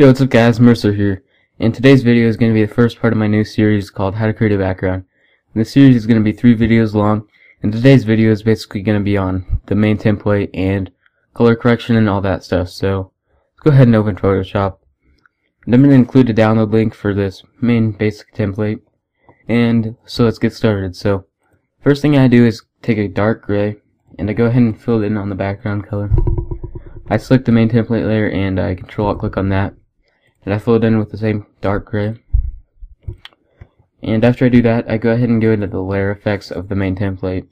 Yo, what's up guys, Mercer here, and today's video is going to be the first part of my new series called How to Create a Background. And this series is going to be 3 videos long, and today's video is basically going to be on the main template and color correction and all that stuff. So, let's go ahead and open Photoshop. And I'm going to include a download link for this main basic template, and so let's get started. So, first thing I do is take a dark gray, and I go ahead and fill it in on the background color. I select the main template layer and I Control-Alt-Click on that. And I fill it in with the same dark gray. And after I do that, I go ahead and go into the layer effects of the main template.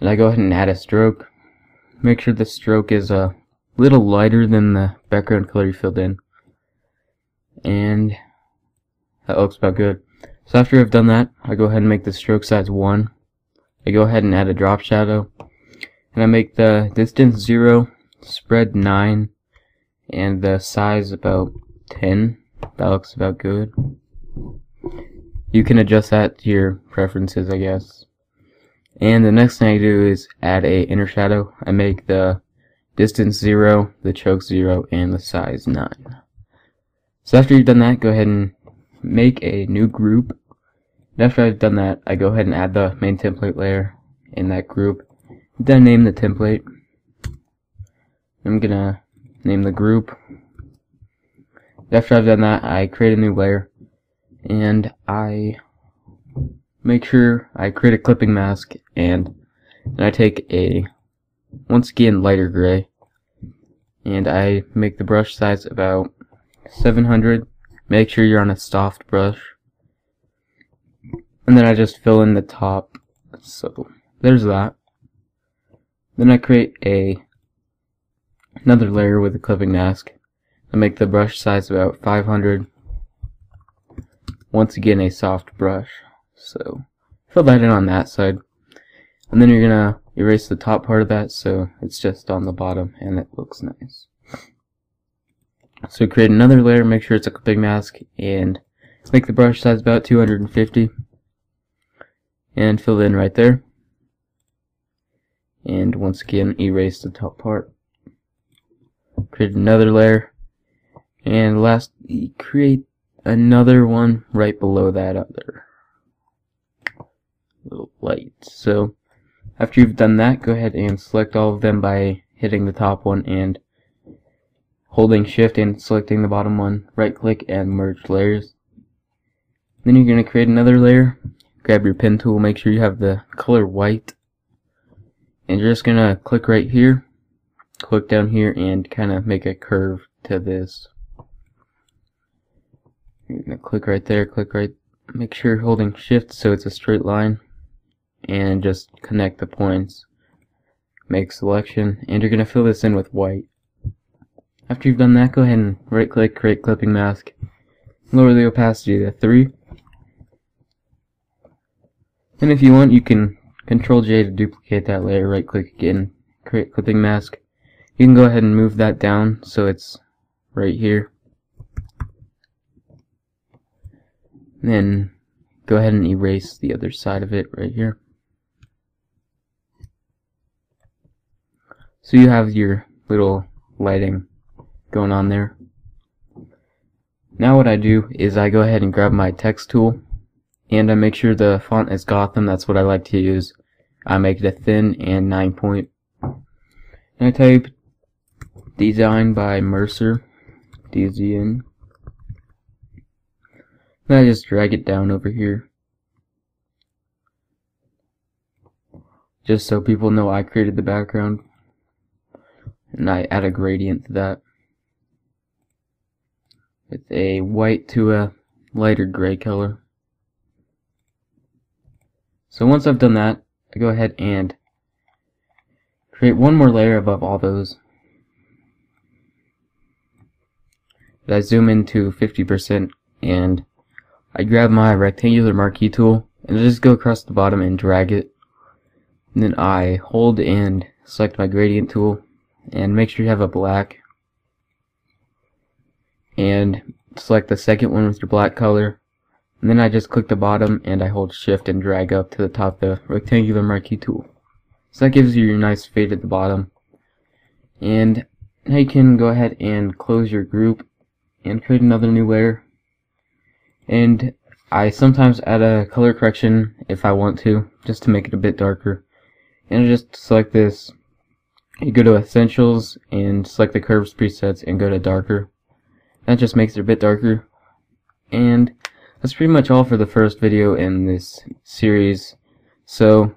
And I go ahead and add a stroke. Make sure the stroke is a little lighter than the background color you filled in. And that looks about good. So after I've done that, I go ahead and make the stroke size 1. I go ahead and add a drop shadow. And I make the distance 0, spread 9, and the size about 10. That looks about good. You can adjust that to your preferences, I guess. And the next thing I do is add a inner shadow. I make the distance 0, the choke 0, and the size 9. So after you've done that, go ahead and make a new group. And after I've done that, I go ahead and add the main template layer in that group. Then name the template. I'm gonna name the group. After I've done that, I create a new layer, and I make sure I create a clipping mask, and then I take a, once again, lighter gray, and I make the brush size about 700. Make sure you're on a soft brush, and then I just fill in the top. So there's that. Then I create another layer with a clipping mask. I make the brush size about 500. Once again, a soft brush. So fill that in on that side. And then you're gonna erase the top part of that so it's just on the bottom and it looks nice. So create another layer, make sure it's a clipping mask, and make the brush size about 250. And fill it in right there. And once again, erase the top part. Create another layer. And lastly, create another one right below that other little light. So after you've done that, go ahead and select all of them by hitting the top one and holding shift and selecting the bottom one. Right click and merge layers. Then you're going to create another layer. Grab your pen tool, make sure you have the color white. And you're just going to click right here, click down here, and kind of make a curve to this. You're going to click right there, click right, make sure you're holding shift so it's a straight line, and just connect the points. Make selection, and you're going to fill this in with white. After you've done that, go ahead and right click, create clipping mask, lower the opacity to 3. And if you want, you can Control J to duplicate that layer, right click again, create clipping mask. You can go ahead and move that down so it's right here. Then go ahead and erase the other side of it right here. So you have your little lighting going on there. Now what I do is I go ahead and grab my text tool, and I make sure the font is Gotham. That's what I like to use. I make it thin and 9 point. And I type design by MercerDzn. Then I just drag it down over here, just so people know I created the background. And I add a gradient to that with a white to a lighter gray color. So once I've done that, I go ahead and create one more layer above all those. I zoom into 50% and I grab my rectangular marquee tool and I just go across the bottom and drag it. And then I hold and select my gradient tool and make sure you have a black. And select the second one with your black color. And then I just click the bottom and I hold shift and drag up to the top of the rectangular marquee tool. So that gives you your nice fade at the bottom. And now you can go ahead and close your group and create another new layer. And I sometimes add a color correction if I want to, just to make it a bit darker. And I just select this. You go to Essentials and select the curves presets and go to darker. That just makes it a bit darker. And that's pretty much all for the first video in this series. So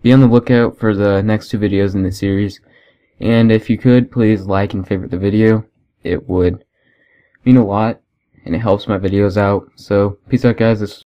be on the lookout for the next 2 videos in the series. And if you could, please like and favorite the video. It would mean a lot, and it helps my videos out. So peace out, guys. This